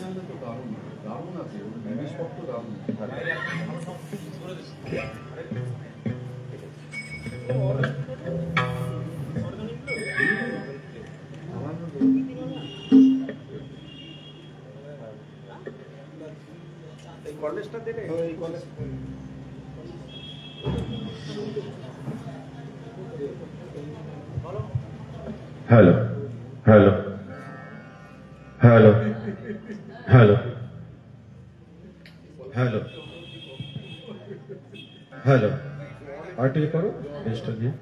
Hello hello hello hello hello hello RT करो mister जी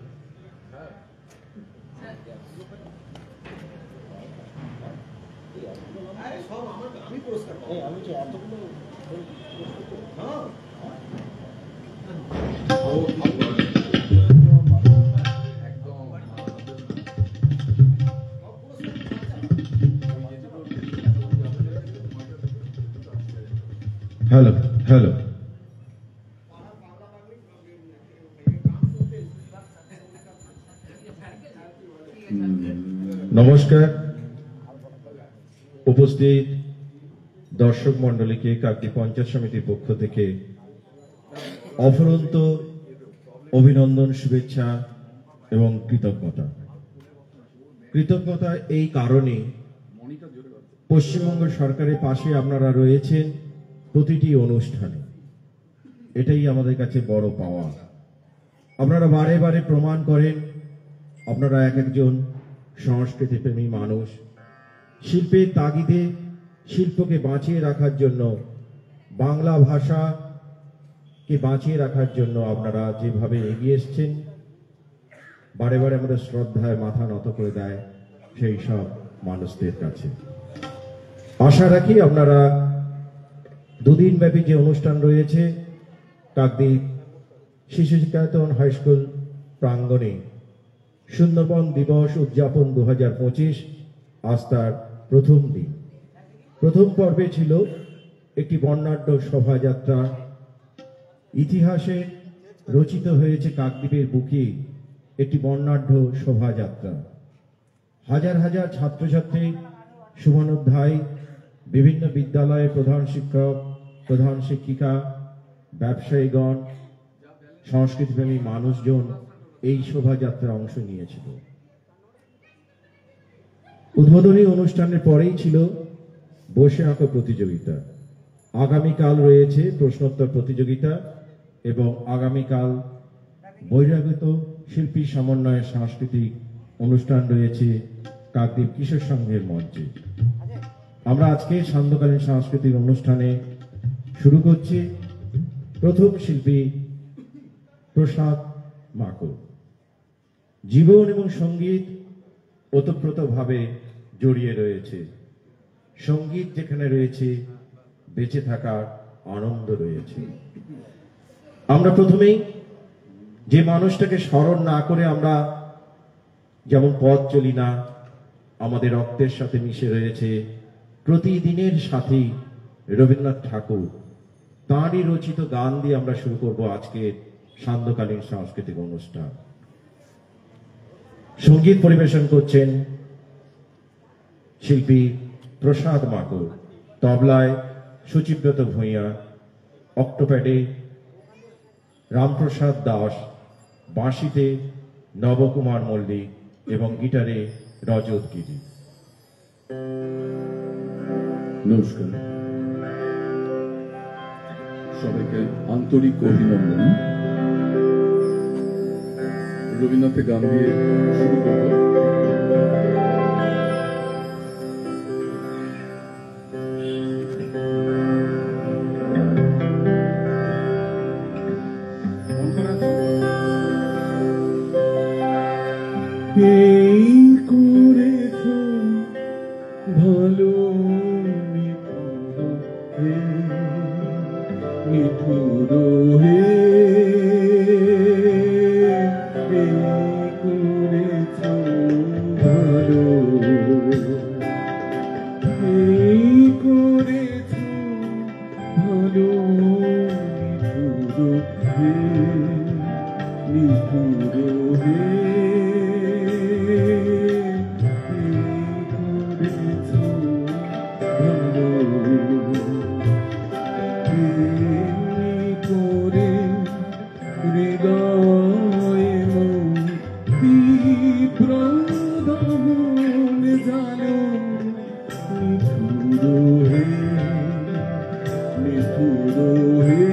hello hello नमस्कार उपस्थित दर्शक मंडली के काकद्वीप पंचायत समितिर पक्ष থেকে অফুরন্ত অভিনন্দন শুভেচ্ছা এবং কৃতজ্ঞতা কৃতজ্ঞতা এই কারণে পশ্চিমবঙ্গ সরকারের পাশে আপনারা রয়েছেন প্রতিটি অনুষ্ঠানে এটাই আমাদের কাছে বড় পাওয়া আপনারা বারে বারে প্রমাণ করেন আপনারা একজন সংস্কৃতি প্রেমী মানুষ শিল্পের তাগিদে শিল্পকে বাঁচিয়ে রাখার জন্য বাংলা ভাষাকে বাঁচিয়ে রাখার জন্য আপনারা যেভাবে এগিয়ে এসেছেন বারে বারে আমাদের শ্রদ্ধায় মাথা নত করে দেয় সেই সব মানুষদের কাছে আশা রাখি আপনারা দুদিন ব্যাপী যে অনুষ্ঠান রয়েছে কাকদ্বীপ শিশু শিক্ষায়তন হাই স্কুল প্রাঙ্গণে সুন্দরবন দিবস উদযাপন 2025 আজ তার প্রথম দিন প্রথম পর্বে ছিল একটি বর্ণাঢ্য শোভাযাত্রা ইতিহাসে রচিত হয়েছে কাকদ্বীপের বুকে একটি বর্ণাঢ্য শোভাযাত্রা হাজার হাজার ছাত্রছাত্রী শুভানুধ্যায়ী বিভিন্ন বিদ্যালয়ের প্রধান শিক্ষক প্রধান শিক্ষিকা ব্যবসায়ীগণ সংস্কৃতিপ্রেমী মানুষজন এই শোভাযাত্রায় অংশ নিয়েছিল উদ্বোধনী অনুষ্ঠানের পরেই ছিল বসে আঁকো প্রতিযোগিতা আগামীকাল রয়েছে প্রশ্নোত্তর প্রতিযোগিতা এবং আগামীকাল বহিরাগত শিল্পী সমন্বয়ের সাংস্কৃতিক অনুষ্ঠান রয়েছে কাকদ্বীপ কিশোর সংঘের মঞ্চে আমরা আজকে সান্ধ্যকালীন সাংস্কৃতিক অনুষ্ঠানে শুরু করছি প্রথম শিল্পী প্রসাদ মাকো জীবন এবং সঙ্গীত ওতপ্রোতভাবে জড়িয়ে রয়েছে সঙ্গীত যেখানে রয়েছে বেঁচে থাকার আনন্দ রয়েছে আমরা প্রথমেই যে মানুষটাকে স্মরণ না করে আমরা যেমন পথ চলি না আমাদের রক্তের সাথে মিশে রয়েছে প্রতিদিনের সাথে রবীন্দ্রনাথ ঠাকুর তাঁরই রচিত গান দিয়ে আমরা শুরু করব আজকে সান্ধ্যকালীন সাংস্কৃতিক অনুষ্ঠান সঙ্গীত পরিবেশন করছেন শিল্পী প্রসাদ মাকো তবলায় সুচিব্রত ভূঁইয়া অক্টোপ্যাডে রামপ্রসাদ দাস বাঁশিতে নবকুমার মল্লিক এবং গিটারে রজত গিরি নমস্কার সবাইকে আন্তরিক অভিনন্দন রবীন্দ্রনাথের গান দিয়ে শুরু করব এই করেছ ভালো নিঠুর হে করেছ ভালো এই করেছ ভালো নিঠুর হে নিঠুর হে ভালো জানো নিঠুর হে নিঠুর হে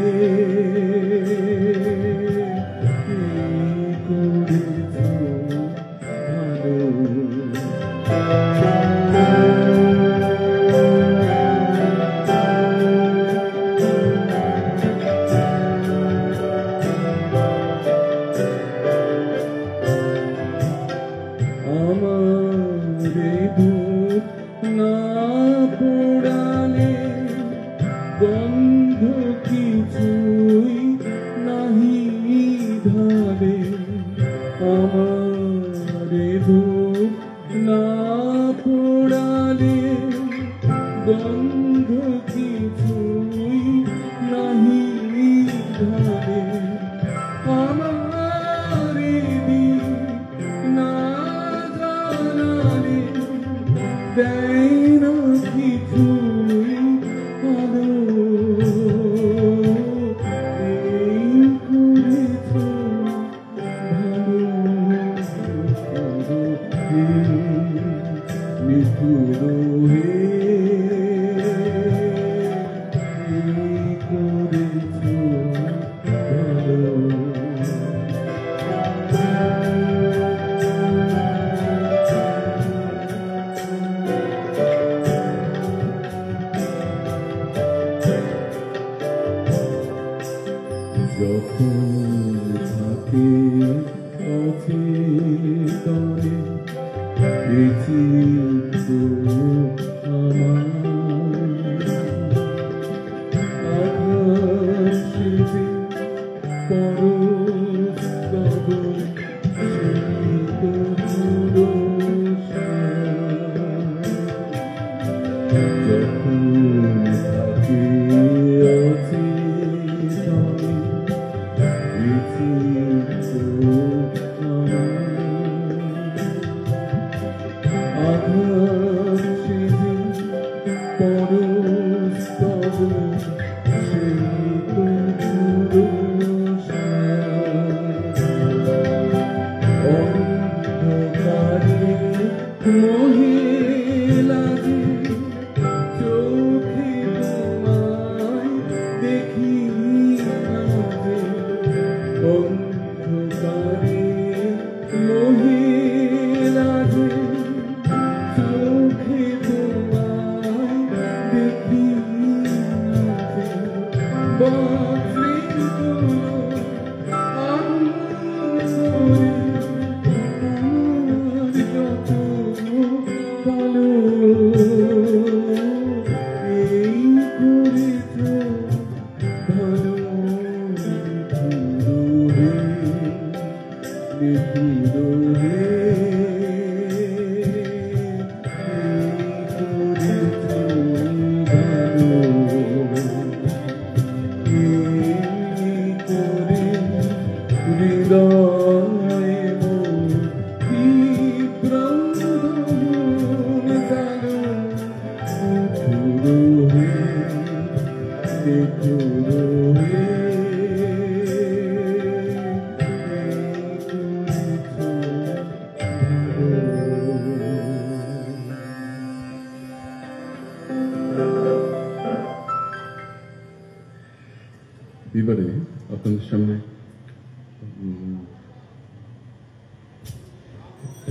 এবারে আপনাদের সামনে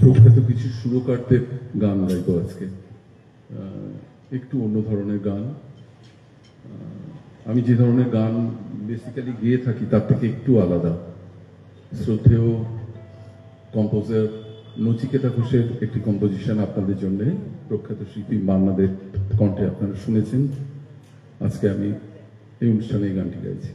প্রখ্যাত কিছু সুরকারদের গান গাইব আজকে। একটু অন্য ধরনের গান। আমি যে ধরনের গান বেসিক্যালি গেয়ে থাকি তার থেকে একটু আলাদা। শ্রদ্ধেয় কম্পোজার নচিকেতা ঘোষের একটি কম্পোজিশন আপনাদের জন্য, প্রখ্যাত শিল্পী মান্নাদের কণ্ঠে আপনারা শুনেছেন। আজকে আমি এই অনুষ্ঠানে এই গানটি গাইছি।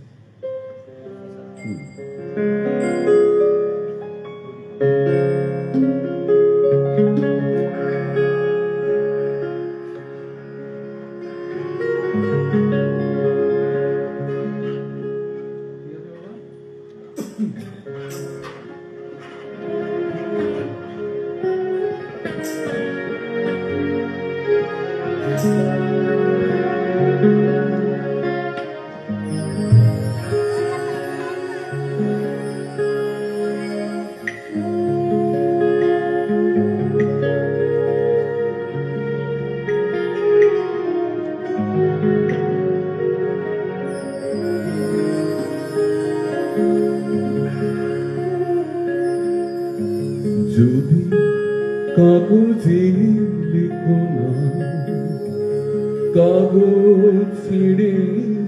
কাগজ ছিঁড়ে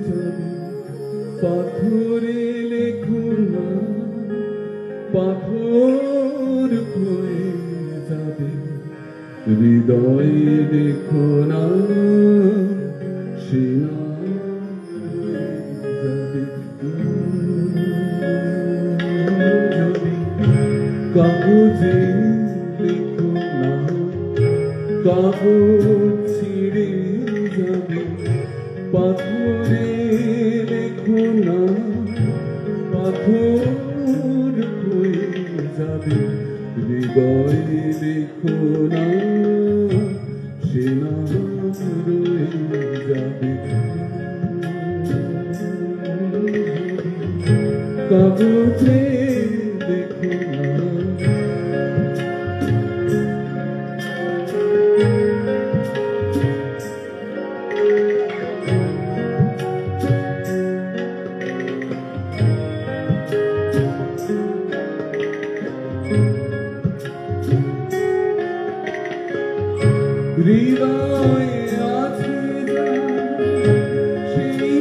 যাবে, পাথরে লেখো না, পাথর হয়ে যাবে, হৃদয়ে লেখো না, সে নাম যাবে। যদি কাগজে লেখো না, কাগজ ছিঁড়ে যাবে, পাথরে লেখো না, পাথর হয়ে যাবে, হৃদয়ে লেখো না, সে নাম রয়ে যাবে। কাগজে লেখো না, হৃদয়ে আছে সেই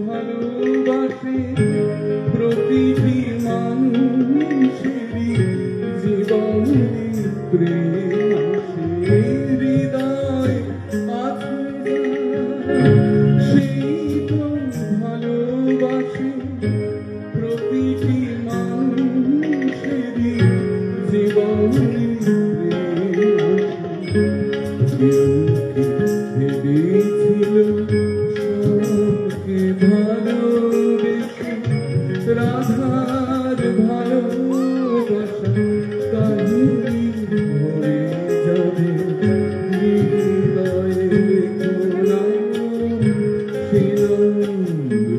ভালোবাসে, প্রতিটি মানুষেরই জীবনে প্রেম আসে। হৃদয়ে আছে সেই ভালোবাসে, প্রতিটি মানুষেরই জীবনে ভেবেছিল সবকে ভালোবেসে, রাধার ভালোবাসা কাহিনী ভরে যাবে, হৃদয়ে লেখো না, সে নাম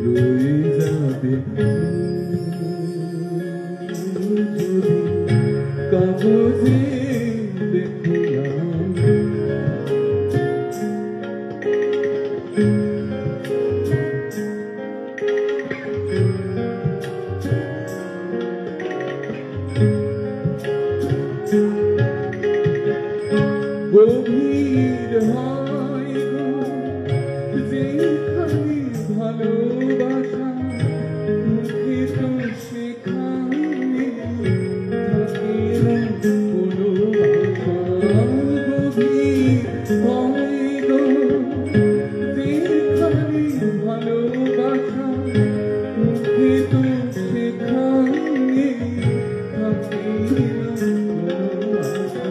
রয়ে যাবে। যদি কাগজে লেখো না, গভীর হয় গো যেখানে ভালোবাসা, মুখে তো সেখানে থাকে না কোনো আশা। গভীর হয় গো যেখানে ভালোবাসা, মুখে তো সেখানে থাকে না কোনো আশা।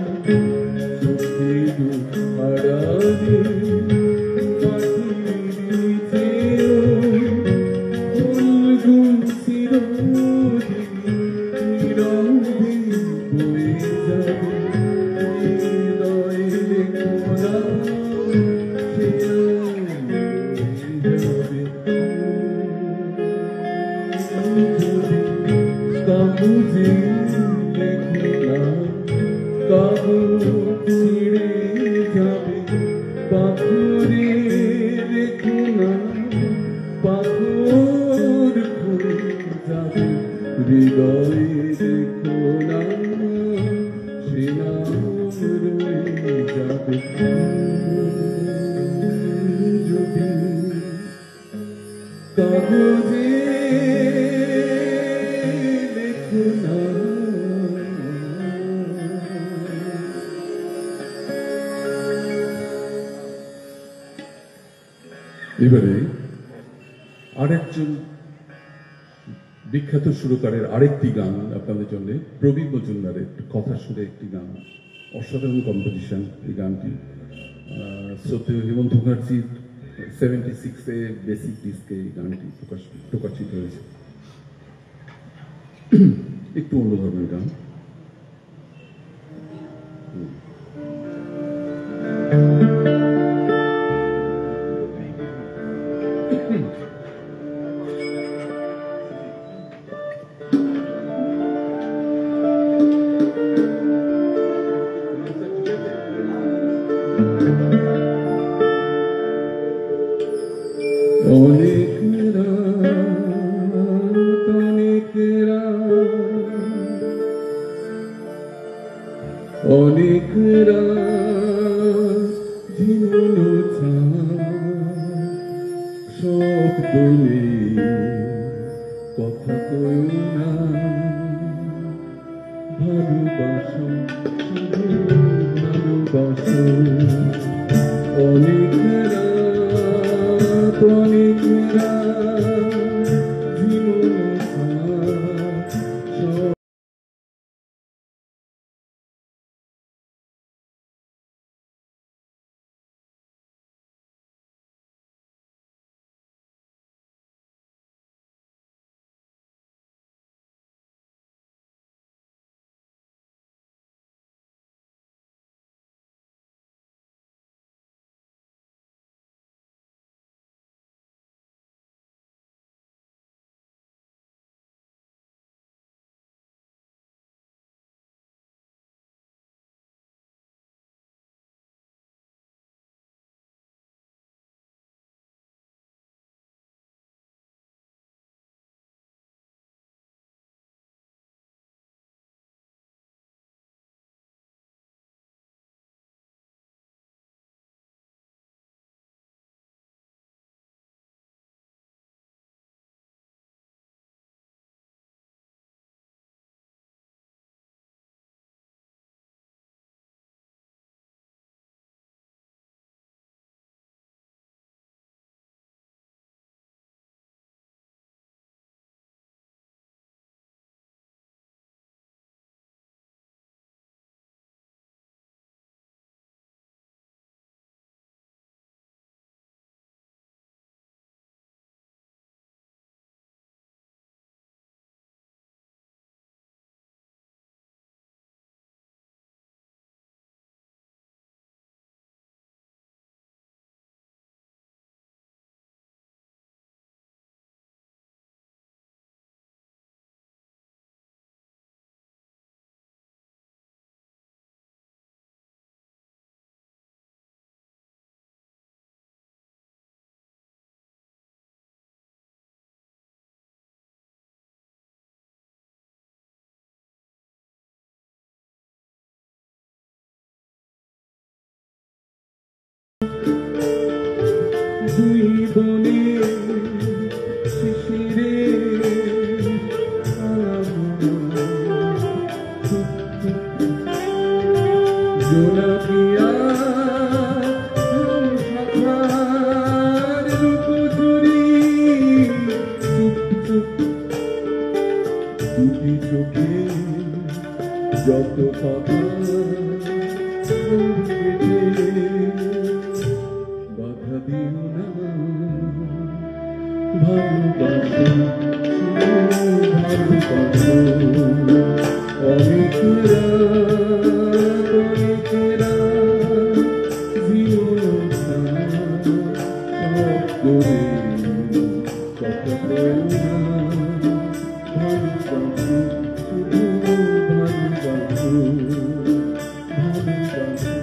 হারাবে মাটির নিচেও ফুলগুন চিরদিন নীরবে বয়ে যাবে, হৃদয়ে লেখো না, সে নাম রয়ে যাবে। কাগজে লেখো না, কাগজ ছিঁড়ে যাবে, পাথরে লেখো না, পাথর হয়ে যাবে, হৃদয়ে লেখো না, সে নাম রয়ে যাবে। যদি কাগজে লেখো না, এবারে আরেকজন বিখ্যাত সুরকারের আরেকটি গান আপনাদের জন্য, প্রবীণ মজুমদারের কথা সুরে একটি গান, অসাধারণ কম্পোজিশন এই গানটি। শ্রদ্ধেয় হেমন্ত মুখার্জির 76-এ বেসিক ডিস্কে এই গানটি প্রকাশিত হয়েছে। একটু অন্য ধরনের গান। অনেক রাত অনেক রাত অনেক রাত জীবন দুই বনে শিশিরে জোনাকিয়া লুকোচুরি চুপ চুপ দুটি চোখে যত কথা বাধা দিও না ভালোবাসো ভালোবাসো অনেক রাত অনেক রাত জীবন সব করে কথা বলো না ভালোবাসো শুধু ভালোবাসো ভালোবাসো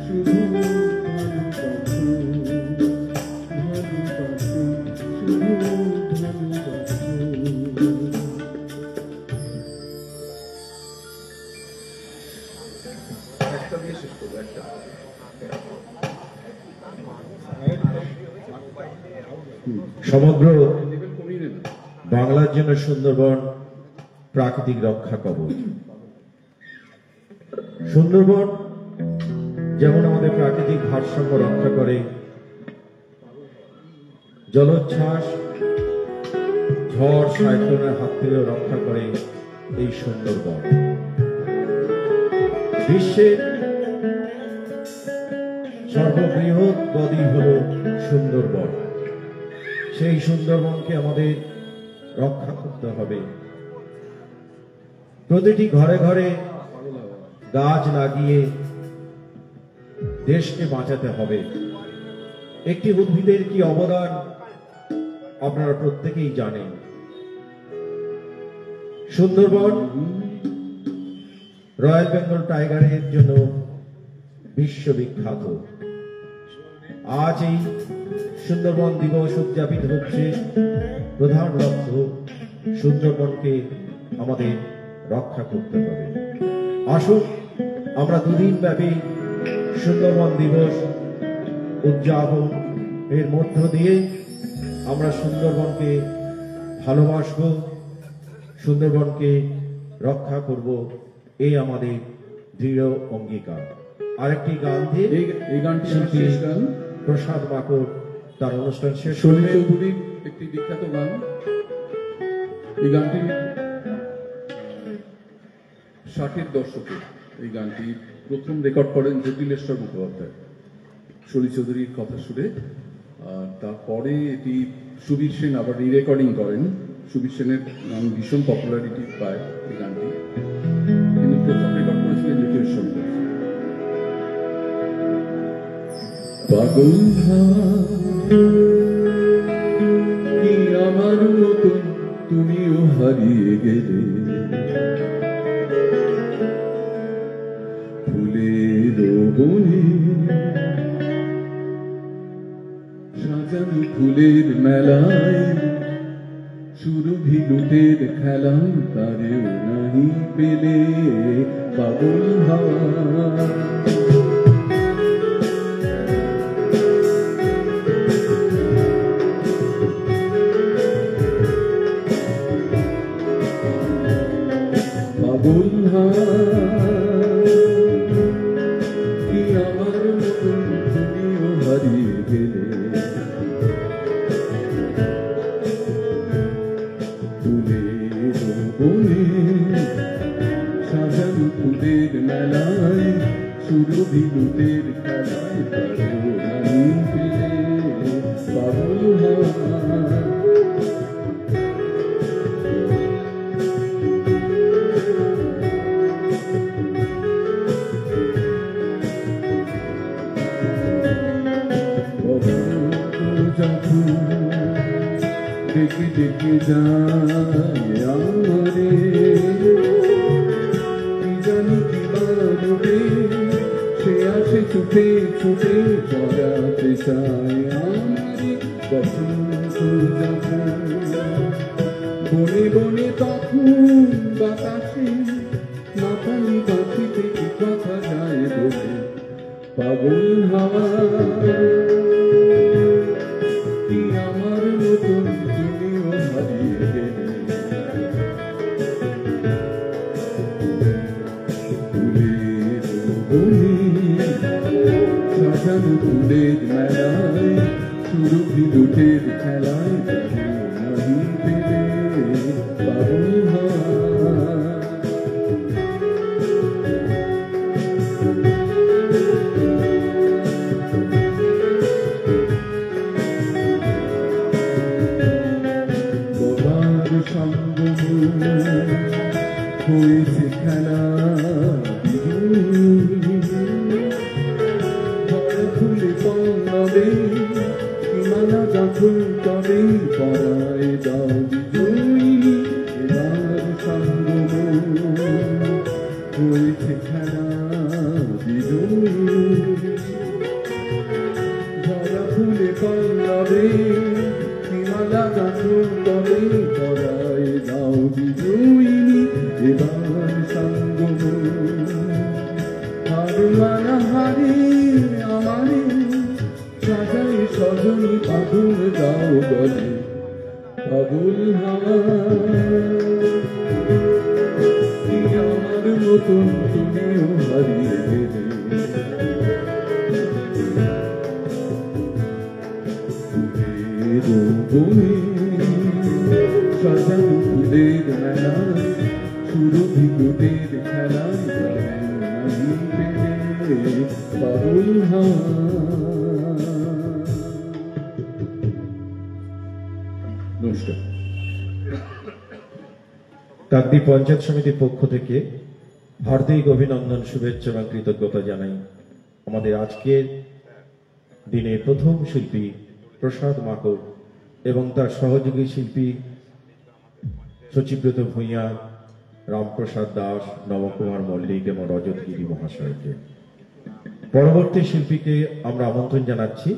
শুধু ভালোবাসো ভালোবাসো শুধু ভালোবাসো। একটা দিয়ে শেষ করবো একটা সমগ্র লেভেল কমিয়ে নেবে বাংলার জন্য সুন্দরবন প্রাকৃতিক রক্ষা কবচ। সুন্দরবন যেমন আমাদের প্রাকৃতিক ভারসাম্য রক্ষা করে, জলোচ্ছ্বাস ঝড় সাইক্লোনের হাত থেকেও রক্ষা করে এই সুন্দরবন। বিশ্বের সর্ববৃহৎ নদী হল সুন্দরবন। সেই সুন্দরবনকে আমাদের রক্ষা করতে হবে। প্রতিটি ঘরে ঘরে গাছ লাগিয়ে দেশকে বাঁচাতে হবে। একটি উদ্ভিদের কি অবদান আপনারা প্রত্যেকেই জানেন। সুন্দরবন রয়্যাল বেঙ্গল টাইগারের জন্য বিশ্ববিখ্যাত। আজ এই সুন্দরবন দিবস উদযাপিত হচ্ছে। প্রধান লক্ষ্য সুন্দরবনকে আমাদের রক্ষা করতে হবে। আসুন আমরা দুদিন ব্যাপী সুন্দরবন দিবস উদযাপন এর মধ্য দিয়ে আমরা সুন্দরবনকে ভালোবাসব, সুন্দরবনকে রক্ষা করব, এই আমাদের দৃঢ় অঙ্গীকার। আরেকটি গান দিয়ে এই গানটি আমার শিল্পী শেষ গান। প্রসাদ মাকড় তার অনুষ্ঠান শেষ শরীর করবেন। চৌধুরীর একটি বিখ্যাত গান। এই গানটি 60-এর দশকে এই গানটি প্রথম রেকর্ড করেন জটিলেশ্বর মুখোপাধ্যায় শরীর চৌধুরীর কথা শুনে। আর তারপরে এটি সুবীর সেন আবার রি-রেকর্ডিং করেন। সুবীর সেনের গান ভীষণ পপুলারিটি পায় এই গানটি, কিন্তু প্রথম রেকর্ড করেছিলেন জটিলেশ্বর মুখোপাধ্যায়। পাগল কি আমার মতন তুমিও হারিয়ে গেলে, ফুলের বনে সাজানো ফুলের মেলায়, সুরভি লুটের খেলায় তারেও নাহি পেলে পাগল হাওয়া। পাগল কি আমার মতন তুমিও হারিয়ে গেলে, ফুলের বনে সাজানো ফুলের মেলায়, সুরভি লুটের খেলায় তারেও নাহি পেলে পাগল হাওয়া। ডেকে ডেকে যায় আমারে, কি জানি কি বারবে সে আসে ছুটে ছুটে জড়াতে চায় আমারে। বসন্ত যখন বনে বনে তখন বাতাসে মাতালি বাঁচিতে কি কথা যায় বলে পাগল হাওয়া। কি আমার মতন তুমিও হারিয়ে গেলে, ফুলের বনে সাজানো ফুলের মেলায়, সুরভি লুটের খেলায় নাহি পেলে পাগল হাওয়া। হয়েছে খেলা ফুলে পড়বে সীমানা যখন তবে পড়ায় দাও বিজয়ী। এবার সঙ্গম হয়েছে খেলা বিজয়ী, ধরা ফুলে পড়বে সীমানা যখন তবে পড়ায় দাও বিজয়ী। এবার সঙ্গম হারমানা হারে আমারে সাজাই সজনী পাগল দাও বলে পাগল হাওয়া। কি আমার মতন তুমিও হারিয়ে গেলে, ফুলের বনে সাজানো ফুলের মেলায়, সুরভি লুটের খেলায় নাহি পেলে পাগল হাওয়া। নমস্কার। কাকদ্বীপ পঞ্চায়েত সমিতির পক্ষ থেকে হার্দিক অভিনন্দন, শুভেচ্ছা এবং কৃতজ্ঞতা জানাই আমাদের আজকের দিনের প্রথম শিল্পী প্রসাদ মাকড় এবং তার সহযোগী শিল্পী সচিব্রত ভূঁইয়া, রামপ্রসাদ দাস, নবকুমার মল্লিক এবং রজত গিরি মহাশয়কে। পরবর্তী শিল্পীকে আমরা আমন্ত্রণ জানাচ্ছি,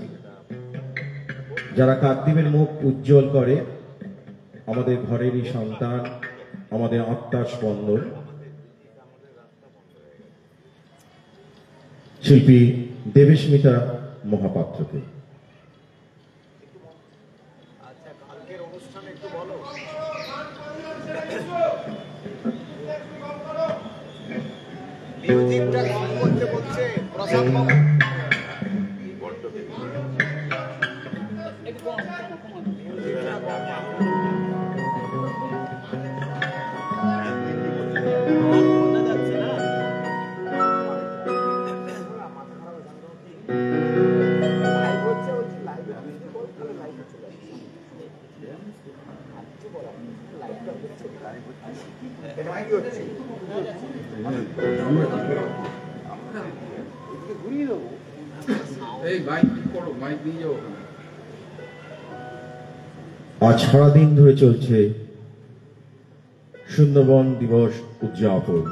যারা কাকদ্বীপের মুখ উজ্জ্বল করে, আমাদের ঘরেরই সন্তান, আমাদের আত্মার স্পন্দন, শিল্পী দেবেশমিতা মহাপাত্রকে। মিউজিকটা কম করতে বলছে। আজ সারাদিন ধরে চলছে সুন্দরবন দিবস উদযাপন।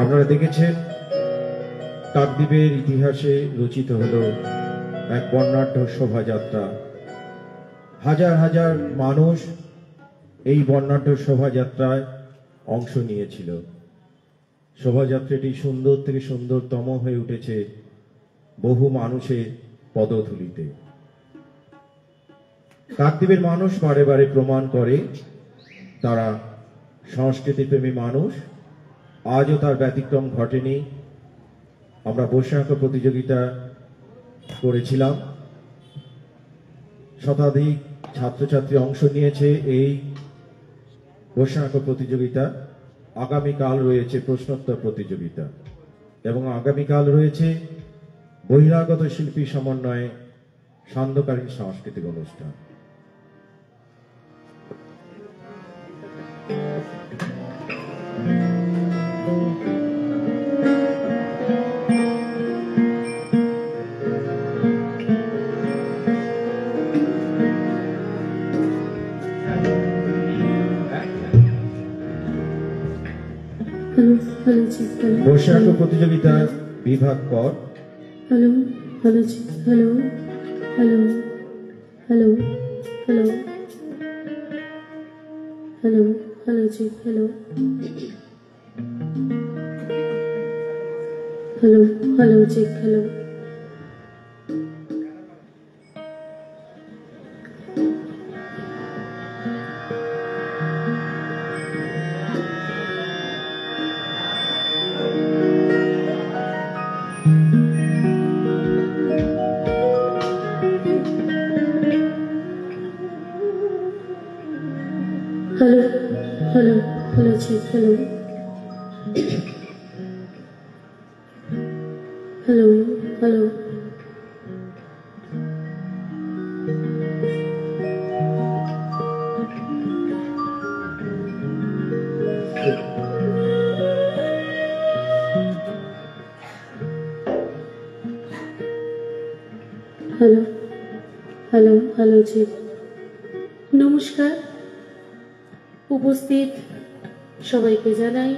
আপনারা দেখেছেন কাকদ্বীপের ইতিহাসে রচিত হল এক বর্ণাঢ্য শোভাযাত্রা। হাজার হাজার মানুষ এই বর্ণাঢ্য শোভাযাত্রায় অংশ নিয়েছিল। শোভাযাত্রাটি সুন্দর থেকে সুন্দরতম হয়ে উঠেছে বহু মানুষের পদধূলিতে। কাকদ্বীপের মানুষ বারে বারে প্রমাণ করে তারা সংস্কৃতিপ্রেমী মানুষ। আজও তার ব্যতিক্রম ঘটেনি। আমরা বসে আঁকা প্রতিযোগিতা করেছিলাম, শতাধিক ছাত্রছাত্রী অংশ নিয়েছে এই বসে আঁকা প্রতিযোগিতা। আগামীকাল রয়েছে প্রশ্নোত্তর প্রতিযোগিতা এবং আগামীকাল রয়েছে বহিরাগত শিল্পী সমন্বয়ে সান্ধ্যকালীন সাংস্কৃতিক অনুষ্ঠান। বসে আঁকা প্রতিযোগিতা বিভাগ কর। Hello hello hello hello hello hello hello hello জি হ্যালো হ্যালো হ্যালো জি হ্যালো hello hello hello जी hello hello hello hello hello hello जी নমস্কার। উপস্থিত সবাইকে জানাই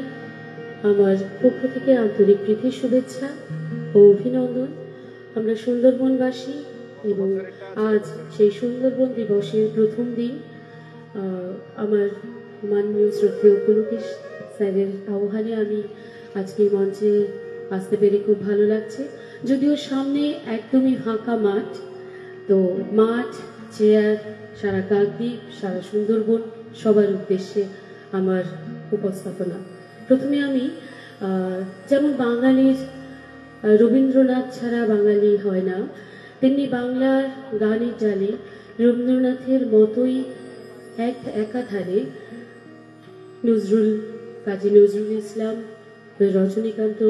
আমার পক্ষ থেকে আন্তরিক প্রীতি শুভেচ্ছা ও অভিনন্দন। আমরা সুন্দরবনবাসী এবং আজ সেই সুন্দরবন দিবসের প্রথম দিন। আমার মাননীয় শ্রদ্ধেয় পুলকেশ স্যারের আহ্বানে আমি আজকে মঞ্চে আসতে পেরে খুব ভালো লাগছে। যদিও সামনে একদমই ফাঁকা মাঠ, তো মাঠ, চেয়ার, সারা কাকদ্বীপ, সারা সুন্দরবন সবার উদ্দেশ্যে আমার উপস্থাপনা। প্রথমে আমি যেমন বাঙালির রবীন্দ্রনাথ ছাড়া বাঙালি হয় না, তেমনি বাংলার গানের জালে রবীন্দ্রনাথের মতোই একাধারে নজরুল, কাজী নজরুল ইসলাম, রজনীকান্ত,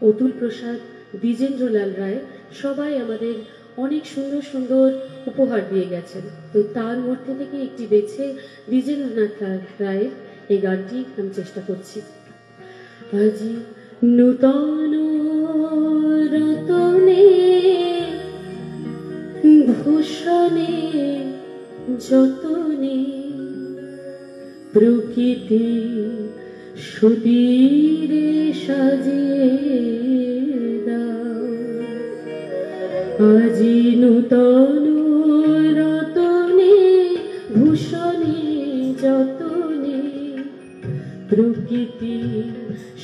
অতুল প্রসাদ, দ্বিজেন্দ্রলাল রায় সবাই আমাদের অনেক সুন্দর সুন্দর উপহার দিয়ে গেছেন। তো তার মধ্যে থেকে একটি বেছে দ্বিজেন্দ্রনাথ রায়ের এই গানটি আমি চেষ্টা করছি। আজি নূতন রতনে ভূষণে যতনে প্রকৃতি সুধীরে সাজিয়ে দাও। আজি নূতন রতনে ভূষণে যতনে প্রকৃতি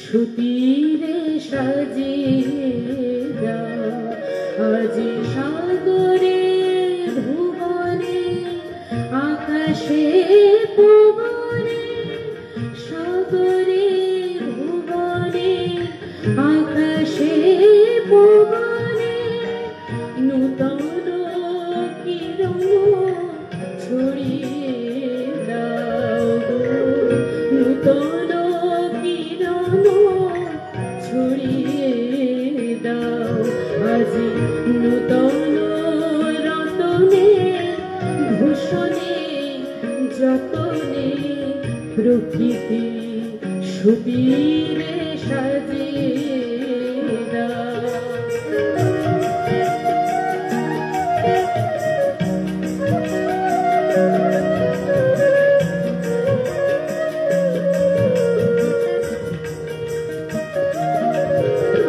সুধীরে সাজিয়ে দাও। আজি সাগরে ভুবনে আকাশে পবনে, সাগরে ভুবনে আকাশে আজি নূতন রতনে ভূষণে যতনে প্রকৃতি সুবীরে সাজিয়ে দাও।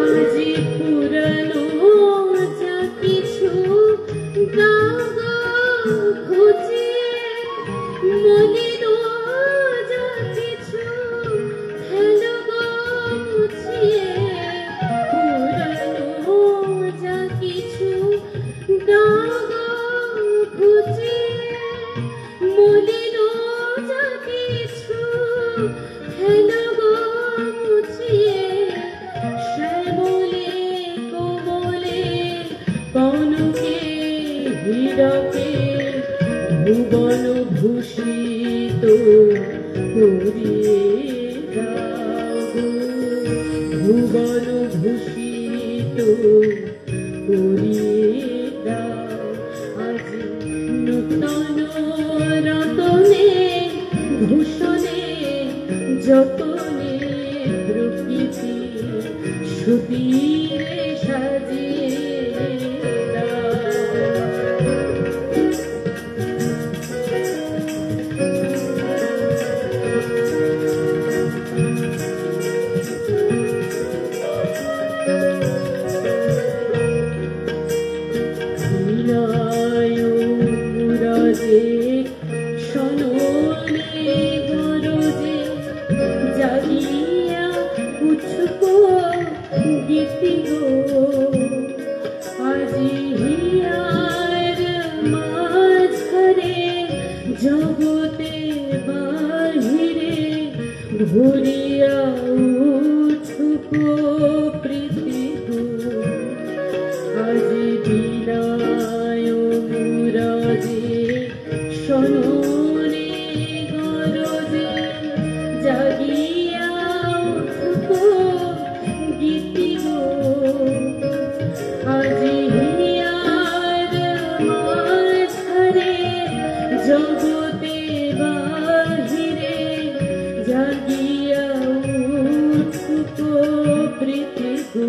আজি পুরানো যা কিছু দাগ ঘুচিয়ে, মলিন যা কিছু ফেলো গো মুছিয়ে। পুরানো যা কিছু দাগ ঘুচিয়ে, মলিন যা কিছু ফেলো গো মুছিয়ে। শ্যামলে কোমলে কনকে হীরকে ভুবন ভূষিত করিয়ে দাও গো, ভুবন ভূষিত করিয়ে দাও। আজি নূতন রতনে ভূষণে যতনে প্রকৃতি সুবীরে সাজিয়ে দাও। মুরাজে সনলে গরজে জাগিয়া উঠবো গীতি গো। আজি হিয়ার মাঝখানে জগতে বাহিরে ভরিয়া উঠবো প্রীতি গো। আজি বিনায় মুরাজে সনলে গরজে জাগিয়া উঠবো গীতি গো। আজি হিয়ার মাঝখানে জগতে বাহিরে জাগিয়া উঠবো প্রীতি গো।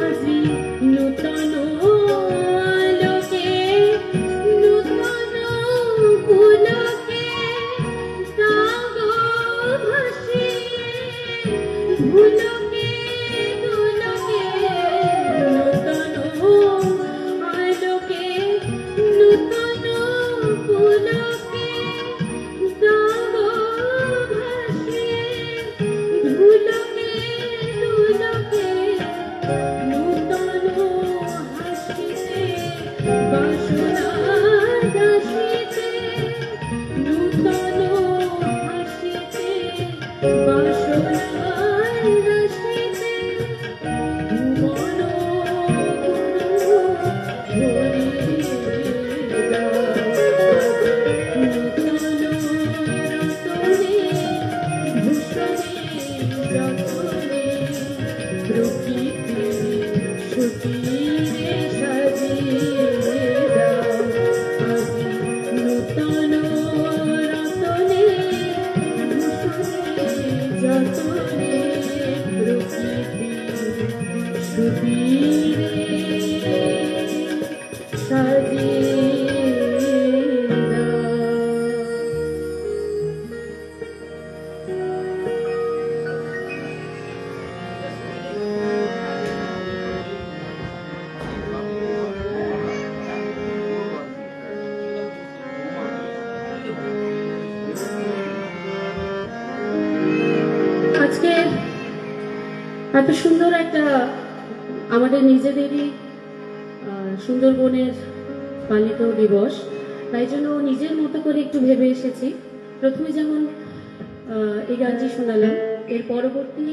আজি নূতন আলোকে নূতন পুলকে দাগ ভাসিয়ে, ভুলকে দুলকে নূতন আলোকে নূতন পুলকে দাগ ভাসিয়ে, ভুলকে দুলকে নূতন হাসিতে বাসনা দাসিতে, নূতন হাসিতে বাসনা দাসিতে। ভুবন ভরিয়ে দাও। নূতন রতনে ভূষণে যতনে প্রকৃতি সুবীরে সাজিয়ে দাও। আজি নূতন রতনে ভূষণে যতনে প্রকৃতি সুবীরে সাজিয়ে দাও। আজকে এত সুন্দর একটা আমাদের নিজেদেরই সুন্দরবনের পালিত দিবস, তাই জন্য নিজের মতো করে একটু ভেবে এসেছি। প্রথমে যেমন এই গানটি শোনালাম, এর পরবর্তী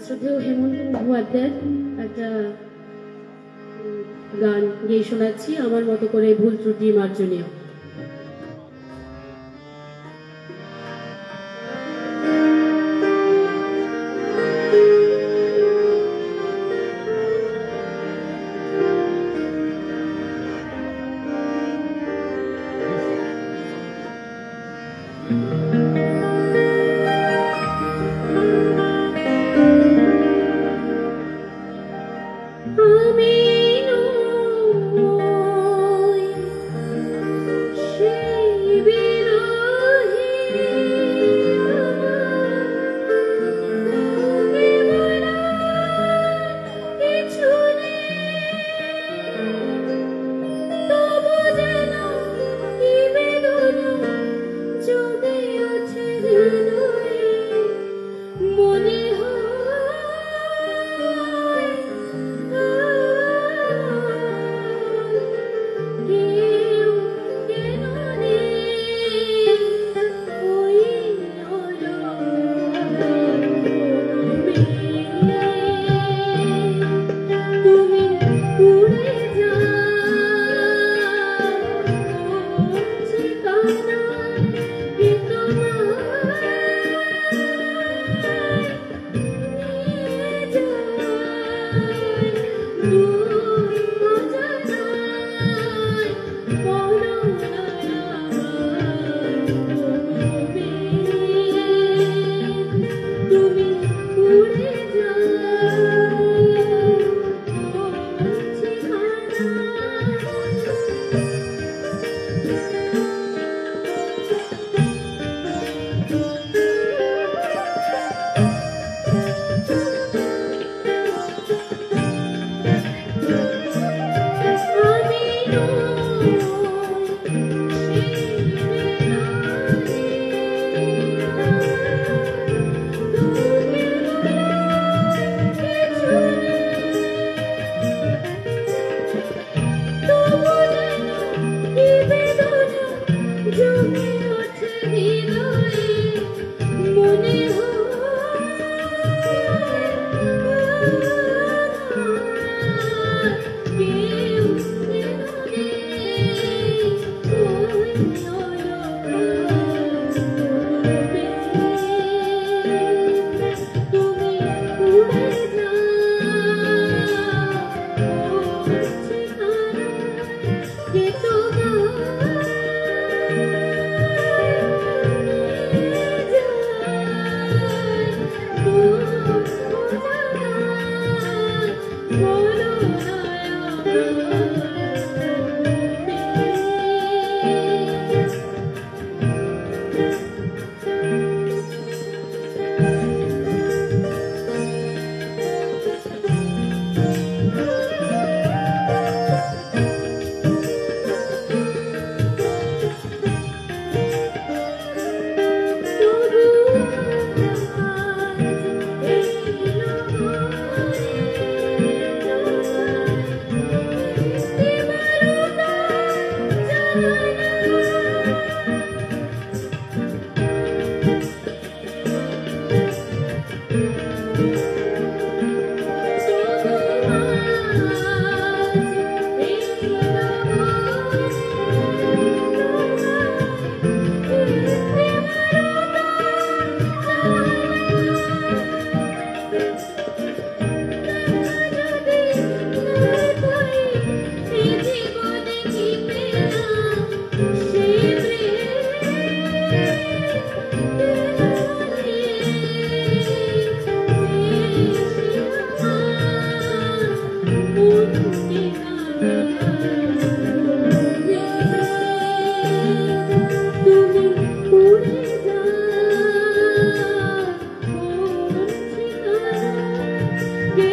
শ্রদ্ধেয় হেমন্ত মুখোপাধ্যায়ের একটা গান গেয়ে শোনাচ্ছি আমার মতো করে, ভুল ত্রুটি মার্জনীয়। আমি নই সেই বিরোহী কিছু নেই তবু যেন কি বেদনা জমে আছে হৃদয়ে মনে হয় কেউ কেন নেই ওই তুমি উড়ে যাও ঠিকানায় কি তোমায় নিয়ে যায় দূর অজানায় বলো না তুমি উড়ে যাও আমি নই সেই বিরোহী কিছু তবু যেন কি বেদনা জমে আছে হৃদয়ে মনে হয় কেউ যেন নেই ওই তুমি উড়ে যাও ঠিকানায়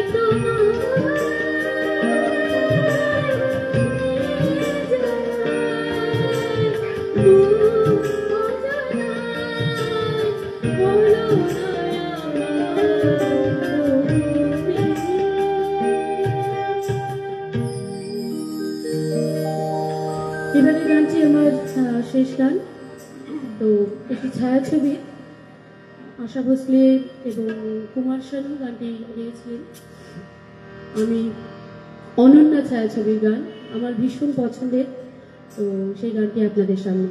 কে এবারে গানটি আমার শেষ গান তো একটি ছায়াছবি আশা ভোসলে এবং কুমার শানু গানটি গেয়েছিলেন আমি অনন্যা ছায়াছবির গান আমার ভীষণ পছন্দের তো সেই গানটি আপনাদের সামনে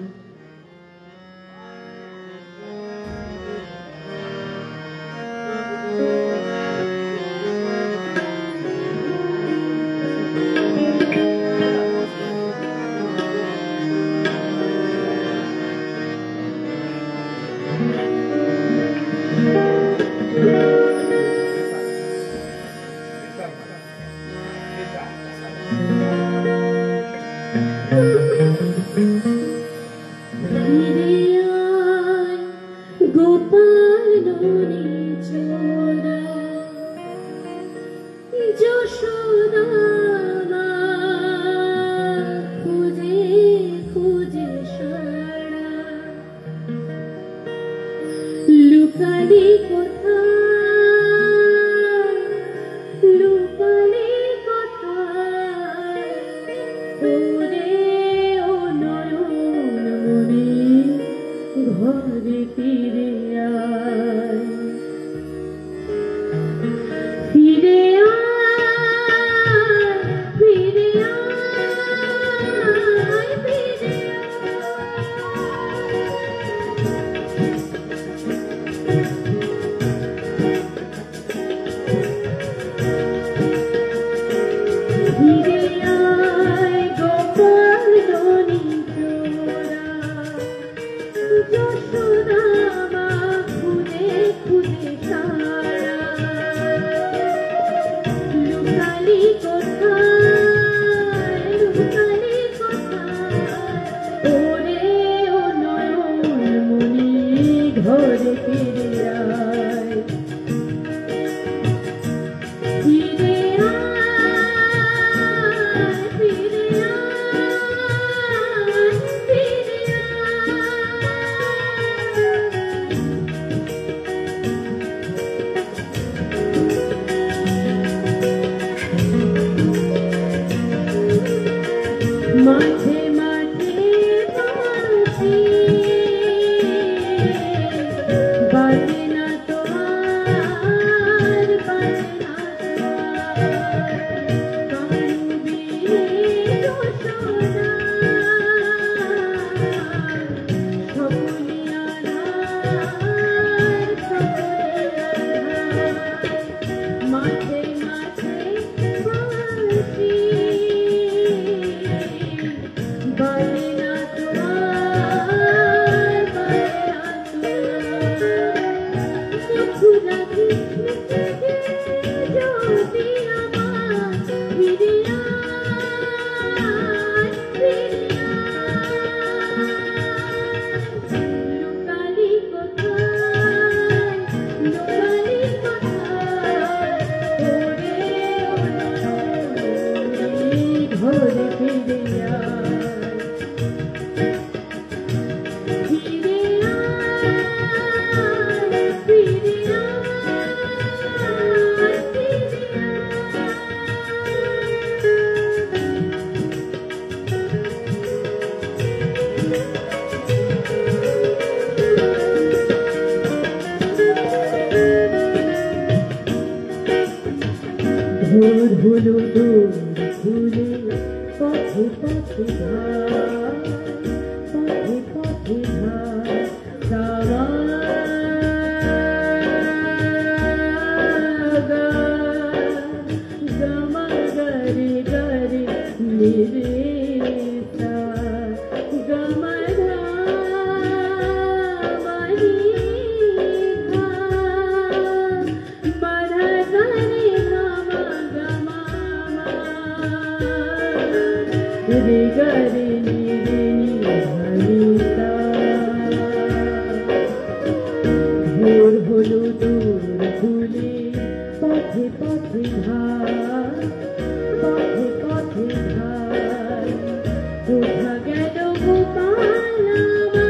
গোপাল ননি চোরা যশোদা মা খুঁজে খুঁজে সারা লুকালি কোথায় লুকালি কোথায় তোরে ও নয়ন মনে ঘরে ফিরে আয় ফিরে আয় ফিরে আয় ফিরে ফিরে আয় গোপাল ননি চোরা যশোদা মা খুঁজে খুঁজে সারা লুকালি কোথায় লুকালি কোথায় ওরে ও নয়ন মনি ঘরে ফিরে আয় ফিরে আয় ফিরে আয় ফিরে মাঠে মাঠে বাজে বাজে না তোমার বাজে না কানুবিনে যশোদা সকলি আধার সকলি আধার মাঠে মাঠে বাজে বাজে না তোমার বাজে না তোমার মথুরা কৃষ্ণ জ্যোতি আমার ফিরে আয় ফিরে আয় লুকালি কোথায় লুকালি কোথায় ওরে ও নয়ন ঘরে ফিরে আয় ফিরে আয় ফিরে আয় ফিরে ভোর হলো দোর খুলে পথে পথে ধার পথে পথে ধার গামা গরে গরে নিরে সা গামা ধামানি ধা মাধা গরে গামা গামা রে গরে নিরে নিধা ভোর হলো দূর ভুলে পথে পথে ধার পথে পথে ধার কোথা গেল গোপাল আমার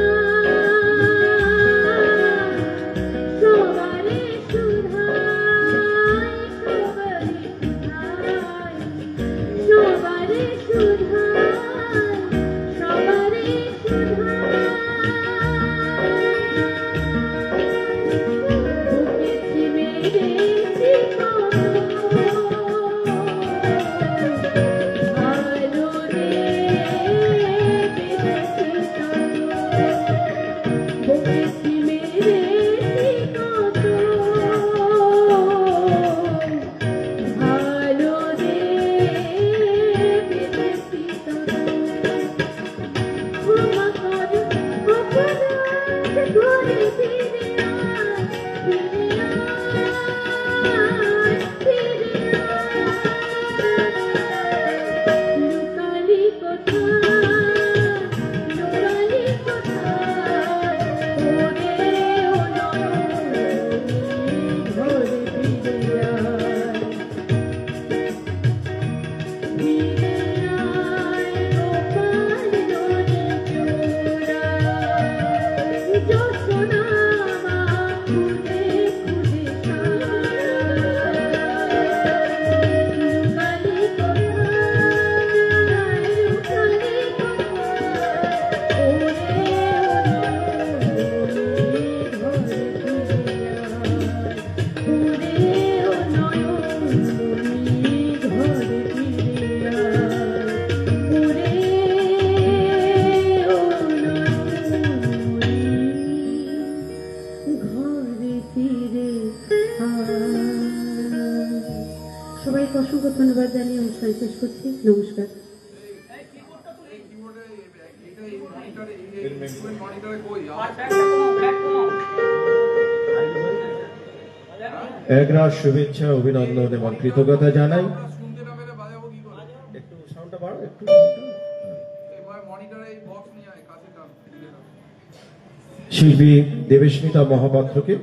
সবারে সুধায় সবারে সুধায় সবারে সুধায় সবারে অসংখ্য ধন্যবাদ জানিয়ে অনুষ্ঠান শেষ করছি। নমস্কার। একরাশ শুভেচ্ছা, অভিনন্দন এবং কৃতজ্ঞতা জানাই। একটু সাউন্ডটা বাড়াও, একটু। শিল্পী দেবস্মিতা মহাপাত্রকে,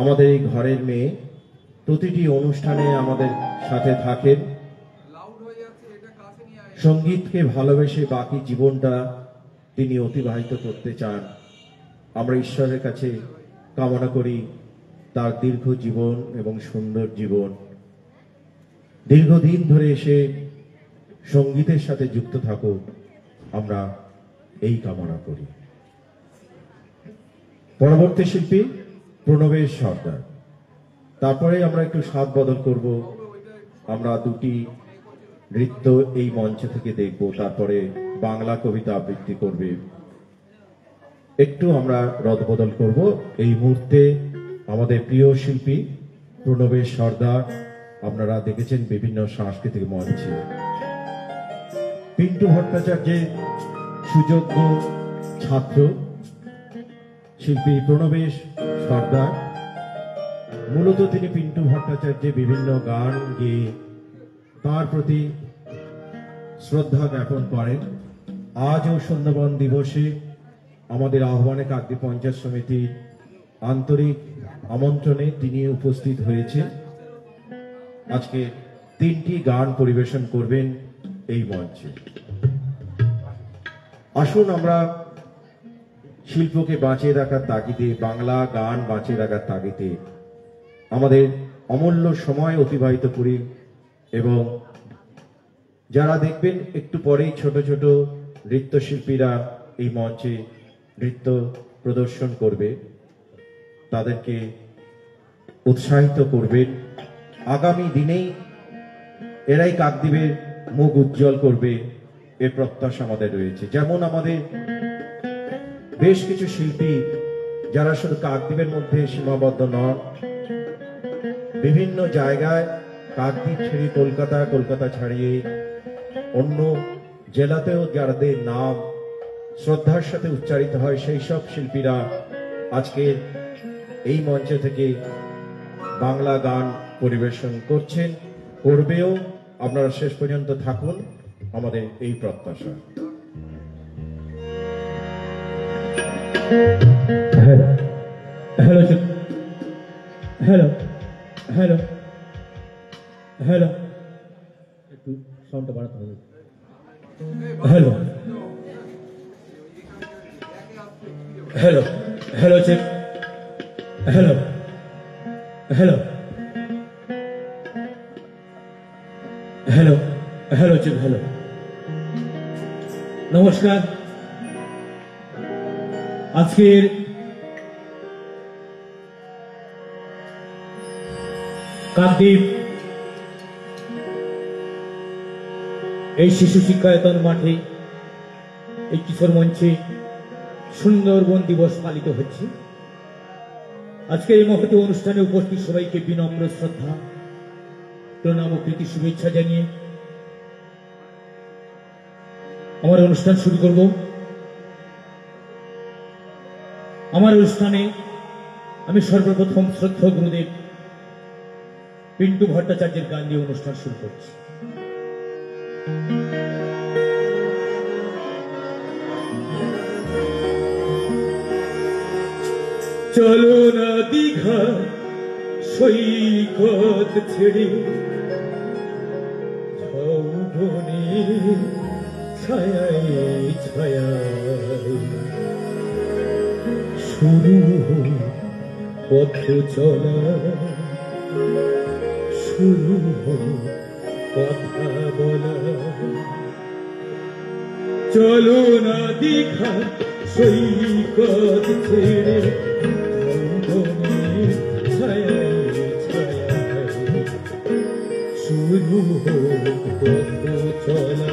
আমাদের এই ঘরের মেয়ে, প্রতিটি অনুষ্ঠানে আমাদের সাথে থাকেন। সঙ্গীতকে ভালোবেসে বাকি জীবনটা তিনি অতিবাহিত করতে চান। আমরা ঈশ্বরের কাছে কামনা করি তার দীর্ঘ জীবন এবং সুন্দর জীবন। দীর্ঘদিন ধরে এসে সঙ্গীতের সাথে যুক্ত থাকুক, আমরা এই কামনা করি। পরবর্তী শিল্পী প্রণবেশ সর্দার। তারপরে আমরা একটু স্বাদ বদল করব, আমরা দুটি নৃত্য এই মঞ্চ থেকে দেখব, তারপরে বাংলা কবিতা আবৃত্তি করবে। একটু আমরা রদবদল করব। এই মুহূর্তে আমাদের প্রিয় শিল্পী প্রণবেশ সর্দার, আপনারা দেখেছেন বিভিন্ন সাংস্কৃতিক মঞ্চে। পিন্টু ভট্টাচার্যের সুযোগ্য ছাত্র শিল্পী প্রণবেশ সর্দার। মূলত তিনি পিন্টু ভট্টাচার্যের বিভিন্ন গান গেয়ে তার প্রতি শ্রদ্ধা জ্ঞাপন করেন। আজও সন্ধ্যাবন দিবসে আমাদের আহ্বানে কাকদ্বীপ পঞ্চায়েত সমিতির আন্তরিক আমন্ত্রণে তিনি উপস্থিত হয়েছে। আজকে 3টি গান পরিবেশন করবেন এই মঞ্চে। আসুন আমরা শিল্পকে বাঁচিয়ে রাখার তাগিদে, বাংলা গান বাঁচিয়ে রাখার তাগিদে আমাদের অমূল্য সময় অতিবাহিত করি। এবং যারা দেখবেন একটু পরেই ছোট ছোট নৃত্যশিল্পীরা এই মঞ্চে নৃত্য প্রদর্শন করবে, তাদেরকে উৎসাহিত করবেন। আগামী দিনেই এরাই কাকদ্বীপের মুখ উজ্জ্বল করবে, এর প্রত্যাশা আমাদের রয়েছে। যেমন আমাদের বেশ কিছু শিল্পী যারা শুধু কাকদ্বীপের মধ্যে সীমাবদ্ধ নন, বিভিন্ন জায়গায় কাকদ্বীপ ছেড়ে কলকাতা, কলকাতা ছাড়িয়ে অন্য জেলাতেও যাদের নাম শ্রদ্ধার সাথে উচ্চারিত হয়, সেই সব শিল্পীরা আজকে এই মঞ্চ থেকে বাংলা গান পরিবেশন করছেন, করবেও। আপনারা শেষ পর্যন্ত থাকুন, আমাদের এই প্রত্যাশা। Hello hello hello hello hello, একটু সাউন্ডটা বাড়াতে হবে। Hello hello hello check, hello hello hello hello check, hello. নমস্কার। আজকের কাকদ্বীপ এই শিশু শিক্ষায়তন মাঠে, এই কিশোর মঞ্চে সুন্দরবন দিবস পালিত হচ্ছে। আজকে এই মহতী অনুষ্ঠানে উপস্থিত সবাইকে বিনম্র শ্রদ্ধা, প্রণাম ও প্রীতি শুভেচ্ছা জানিয়ে আমার অনুষ্ঠান শুরু করব। আমার অনুষ্ঠানে আমি সর্বপ্রথম শ্রদ্ধেয় গুরুদেব পিন্টু ভট্টাচার্যের গান দিয়ে অনুষ্ঠান শুরু করছি। চলো না দীঘা সৈকত ছেড়ে, যৌবনে ছায়ায় ছায়ায় শুরু পথ চলা, শুরু কথা বলা। চলো না দীঘা সৈকত ছেড়ে, যৌবনে ছায়ায় ছায়ায় শুরু পথ চলা,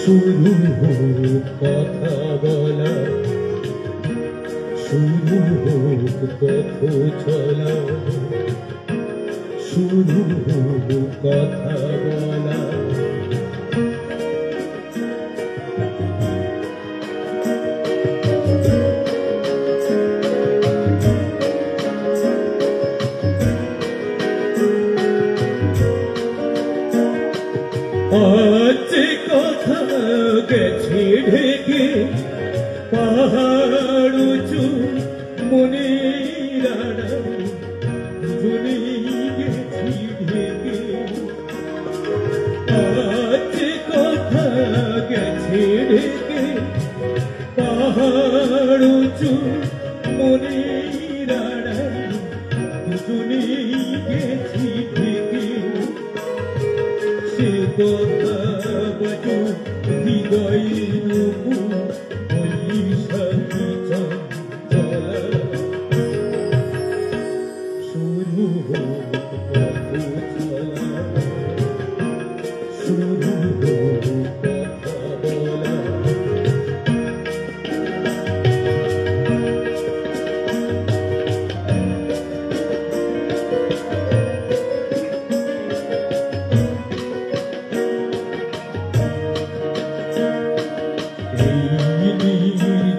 শুরু কথা বলা, শুরু পথ চলা। শুরু কথা বলা। আজ কথা গেছে ঢেকে পাহাড় উঁচু মনের আড়ালে দুজনে গেছি ঢেকে। আজ কথা গেছে ঢেকে পাহাড় উঁচু মনের আড়ালে দুজনে গেছি ঢেকে। সে কথা বাজু হৃদয় নুপু বৈশাখী চঞ্চলা। শুরু হোক পথ চলা, শুরু হোক কথা বলা।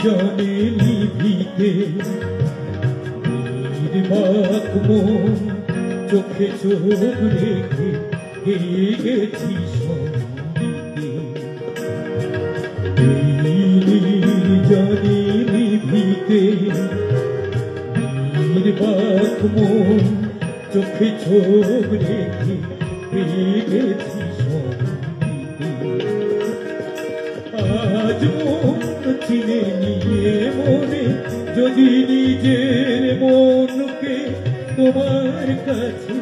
জনে নিভিতে নির্বাক মন চোখে চোখ রেখে গেছি সঙ্গীতে। জনে নিভিতে নির্বাক মন চোখে চোখ রেখে গেছি সঙ্গীতে। আজ মন চিনে নিয়ে মনে যদি নিজের মনকে তোমার কাছে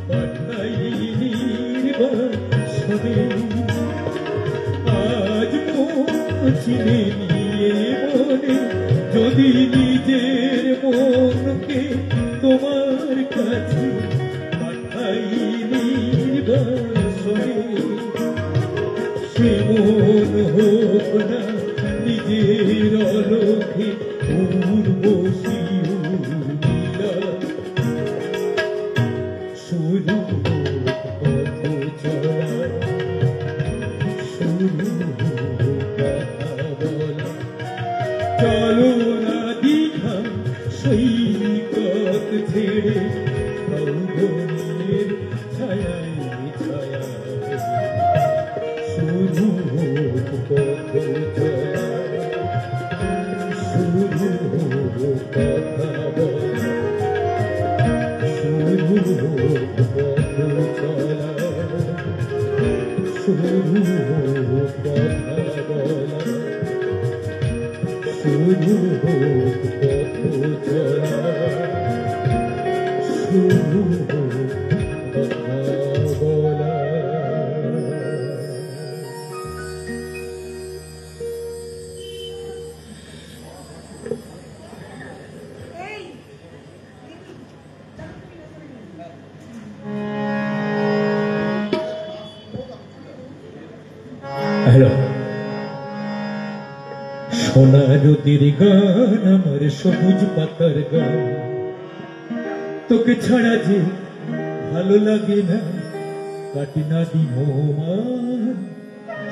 পাঠাই নির্বাসনে। আজ মন চিনে নিয়ে মনে যদি নিজের মনকে তোমার কাছে পাঠাই নির্বাসনে। সে মন হোক না নিজের অলোকে পূর্ব শিউলিলা। শুরু হোক পথ চলা, শুরু হোক কথা বলা। চলো না দীঘা সৈকত ছেড়ে সৌগনের ছায়ায় ছায়া। শুরু হোক পথ চলা, শুরু হোক কথা বলা। শুরু হোক পথ চলা, শুরু হোক কথা বলা। শুরু হোক পথ চলা, শুরু হোক কথা বলা। হ্যালো, সোনা নদীর গান আমার সবুজ পাতার গান। তোকে ছাড়া যে ভালো লাগে না কাটি না দিন মান।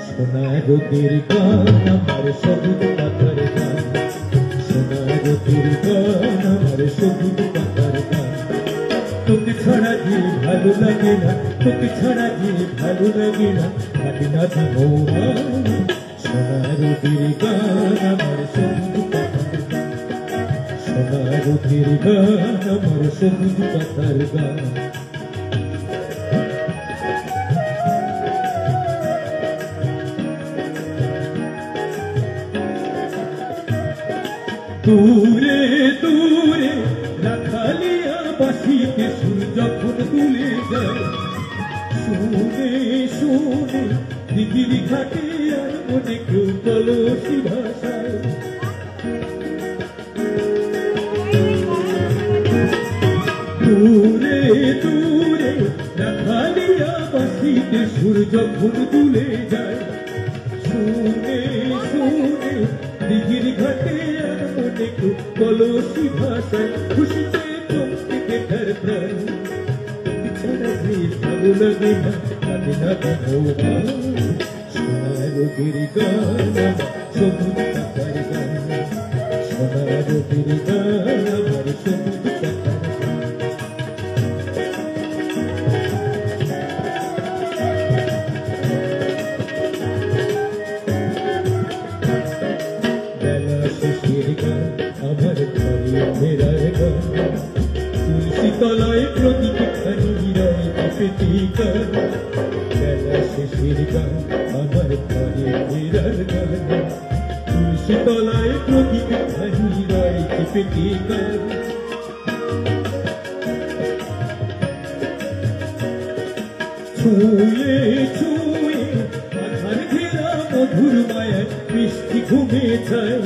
সোনা নদীর গান আমার সবুজ পাতার গান। সোনা নদীর গান আমার সবুজ পাতার গান। তোকে ছাড়া যে ভালো লাগে না, তোকে ছাড়া যে ভালো লাগে না কাটি না দিন মান। সোনা নদীর গান আমার সবুজ পাতার গান। সোনা নদীর গান আমার সবুজ পাতার গান। দূরে দূরে রাখালিয়া বাসিতে সুর যখন তুলে যায়। শুনে শুনে দিঘির ঘাটে আর মনে কেউ কলসি ভাষায়। দূরে দূরে রাখালিয়া বাসিতে সুর যখন তুলে যায়। শুনে শুনে দিঘির ঘাটে আর মনে কেউ কলসি ভাষায়। খুশিতে চমকে দেখার প্রাণ ছাড়া যে ভালো লাগে না কাঁদে না ভগবান সোনার রোদের গান সবুজ পাতার গান সোনার রোদের গান আমার সবুজ পাতার গান বেলা শেষের গান আমার ঘরে ফেরার গান তুলসী তলায় প্রদীপ খানি রয় পেতে গান বেলা শেষের গান আমার ঘরে ফেরার গান তুলসী তলায় প্রদীপ খানি রয় পেতে গান ছুঁয়ে ছুঁয়ে আধার ঘেরা মধুর মায়া মিষ্টি ঘুমে যায়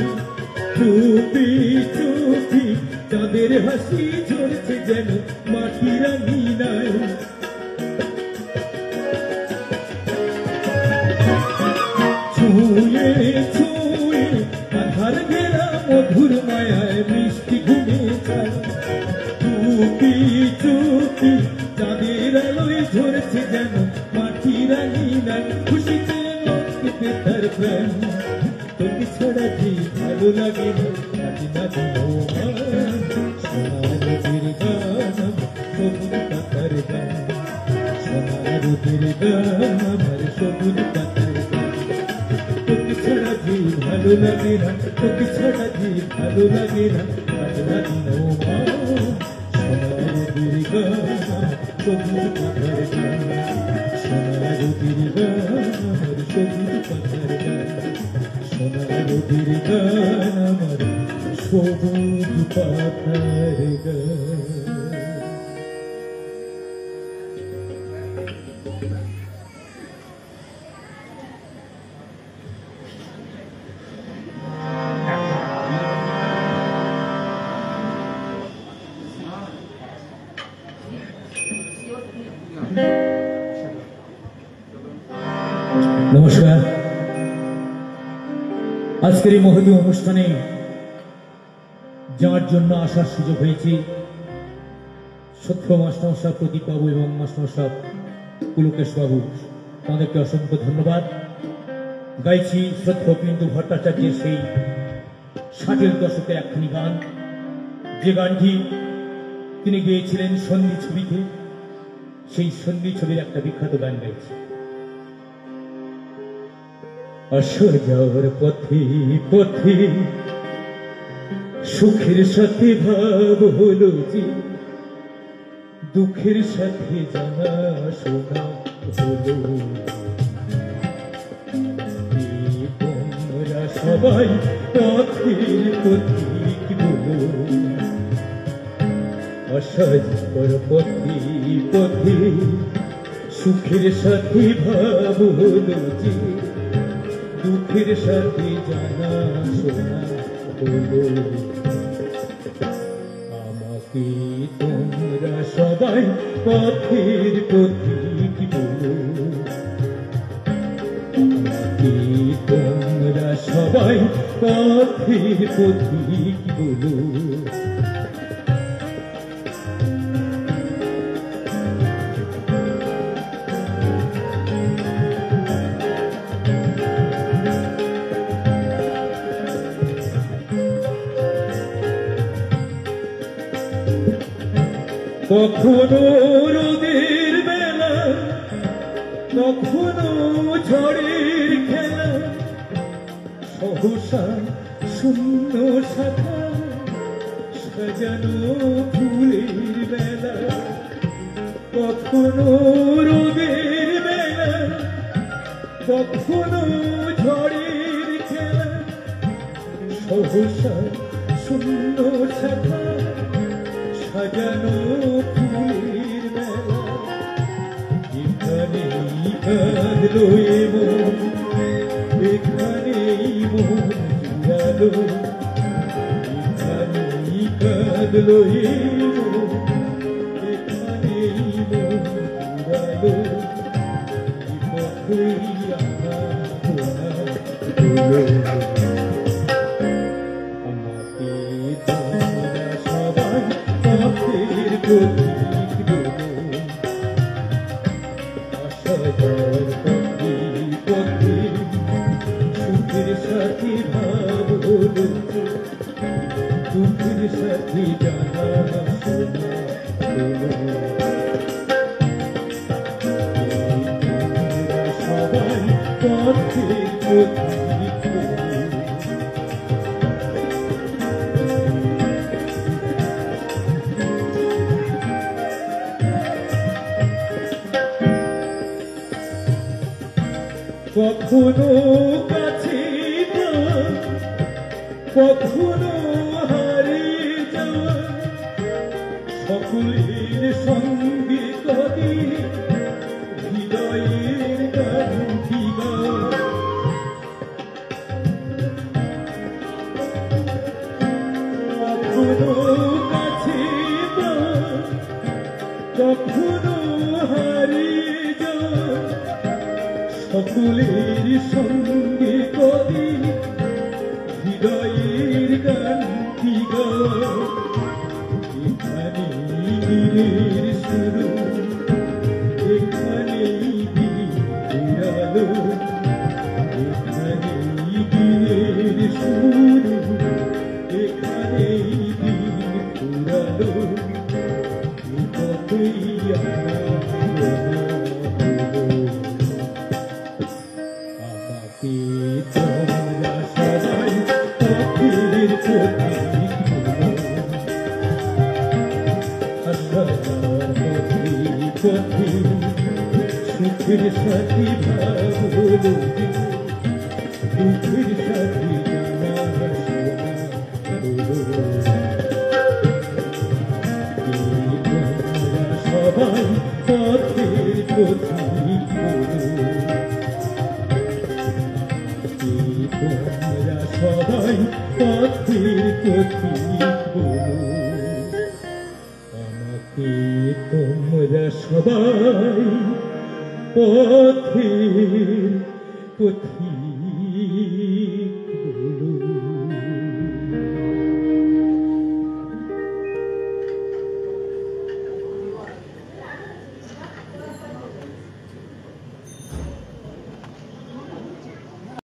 চুপি চুপি তাদের হাসি ঝরছে যেন মাটির মিনায় ছুঁয়ে ছুঁয়ে আধার ঘেরা মধুর মায়ায় মিষ্টি ঘুমে যায় চুপি চুপি তাদের আলোয় ঝরছে যেন মাটির মিনায় খুশিতে নদীতে তার প্রাণ তোকে ছাড়া যে ভালো লাগে না কাজে না ভগবান সোনার রোদের গান সবুজ পাতার গান সোনার রোদের গান আমার সবুজ পাতার গান তোকে ছাড়া যে ভালো লাগে না তোকে ছাড়া যে ভালো লাগে না কাজে না ভগবান সোনার রোদের গান সবুজ পাতার গান সোনার রোদের গান আমার সবুজ পাতার গান সোনার রোদের গান আমার সবুজ পাতার গান নমস্কার আজকের এই মহতী অনুষ্ঠানে যার জন্য আসার সুযোগ হয়েছে সত্য মাস্টারমশাই প্রদীপ বাবু এবং মাস্টারমশাই পুলকেশ বাবু তাদেরকে অসংখ্য ধন্যবাদ গাইছি শ্রদ্ধ বিন্দু ভট্টাচার্যের সেই 60-এর দশকের একখানি গান যে গানটি তিনি গেয়েছিলেন সন্ধি ছবিতে সেই সন্ধি ছবির একটা বিখ্যাত গান গাইছে আসর যাওয়ার পথে পথে সুখের সাথে ভাব হলো যে দুঃখের সাথে জানা শোনা হলো তোমরা সবাই পথের পথিক বলো আসা যাওয়ার পথে পথে সুখের সাথে ভাব হলো যে দুঃখের সাথে জানা শোনা হলো আমাকে তোমরা সবাই পথের পথিক বলো আমাকে তোমরা সবাই পথের পথিক বলো কখনো রোদের বেলা কখনো ঝড়ের খেলা সহসা শূন্য শাখা সাজানো ফুলের বেলা কখনো রোদের বেলা কখনো ঝড়ের খেলা সহসা শূন্য শাখা সাজানো ফুলের মেলা এখানেই কাঁদলো মন এখানেই মন জুড়ালো এখানেই কাঁদলো মন এখানেই মন জুড়ালো পথেই আমার আমাকে তোমরা সবাই পথের প্রতীক বলো হাজার পথে পথে সুখের সাথী ভাব হলো, দুঃখের সাথী জানা শোনা হলো। সবাই পথে পথে কখনো কাছে যাওয়া, কখনো হারিয়ে যাওয়া, সকলের সঙ্গে কবি হৃদয়ের গানটি গাওয়া। কখনো কাছে যাওয়া, কখনো হারিয়ে যাওয়া, সকলের সঙ্গে কবি হৃদয়ের গানটি গাওয়া। এখানে নীরের শুরু, এখানেই দিনের আলো, এখানেই দিনের শুরু, এখানেই দিন ফুরালো। এ পথেই আমাকে তোমরা সবাই পথের প্রতীক বলো, পথে পথে সুখের সাথী ভাব হলো, দুঃখের সাথী জানা শোনা হলো। তোমরা সবাই পথের প্রতীক বলো, তোমরা সবাই পথের প্রতীক বলো। আমাকে তোমরা সবাই পথের প্রতীক